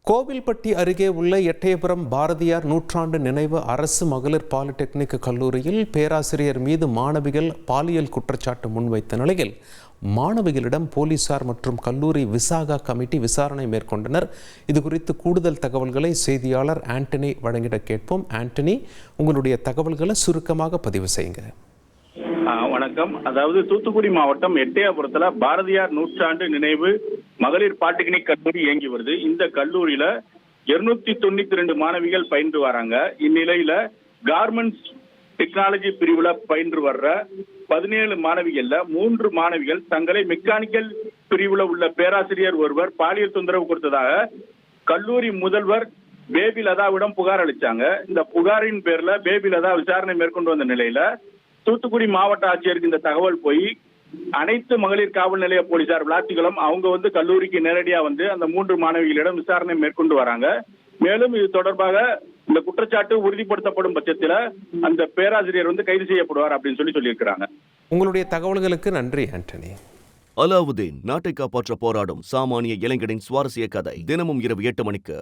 கோவில்பட்டி அருகே உள்ள எட்டயபுரம் பாரதியார் நூற்றாண்டு நினைவு அரசு மகளிர் பாலிடெக்னிக் கல்லூரியில் பேராசிரியர் மீது மாணவிகள் பாலியல் குற்றச்சாட்டு முன்வைத்த நிலையில் மாணவிகளிடம் போலீசார் மற்றும் கல்லூரி விசாகா கமிட்டி விசாரணை மேற்கொண்டனர். இதுகுறித்து கூடுதல் தகவல்களை செய்தியாளர் ஆண்டனி வழங்கிட கேட்போம். ஆண்டனி, உங்களுடைய தகவல்களை சுருக்கமாக பதிவு செய்யுங்க. வணக்கம். அதாவது தூத்துக்குடி மாவட்டம் எட்டயபுரத்துல பாரதியார் நூற்றாண்டு நினைவு மகளிர் பாலிடெக்னிக் கல்லூரி இயங்கி வருது. இந்த கல்லூரியில 292 மாணவிகள் பயின்று வராங்க. இந்நிலையில கார்மெண்ட்ஸ் டெக்னாலஜி பிரிவுல பயின்று வர்ற 17 மாணவிகள்ல 3 மாணவிகள் தங்களை மெக்கானிக்கல் பிரிவுல உள்ள பேராசிரியர் ஒருவர் பாலியல் தொந்தரவு கொடுத்ததாக கல்லூரி முதல்வர் பேபி லதாவிடம் புகார் அளிச்சாங்க. இந்த புகாரின் பேர்ல பேபி லதா விசாரணை மேற்கொண்டு வந்த நிலையில தூத்துக்குடி மாவட்ட ஆட்சியருக்கு இந்த தகவல் போய் அனைத்து மகளிர் காவல் நிலைய போலீசார் விளாத்திக்குளம் அவங்க கல்லூரிக்கு நேரடியா அந்த 3 மாணவிகளிடம் விசாரணை மேற்கொண்டு வராங்க. மேலும் இது தொடர்பாக இந்த குற்றச்சாட்டு உறுதிப்படுத்தப்படும் பட்சத்தில் அந்த பேராசிரியர் கைது செய்யப்படுவார் அப்படின்னு சொல்லியிருக்கிறாங்க. உங்களுடைய தகவல்களுக்கு நன்றி ஆண்டனி. அலாவுதீன் நாட்டை காப்பாற்ற போராடும் சாமானிய இளைஞனின் சுவாரஸ்ய கதை தினமும் இரவு 8 மணிக்கு.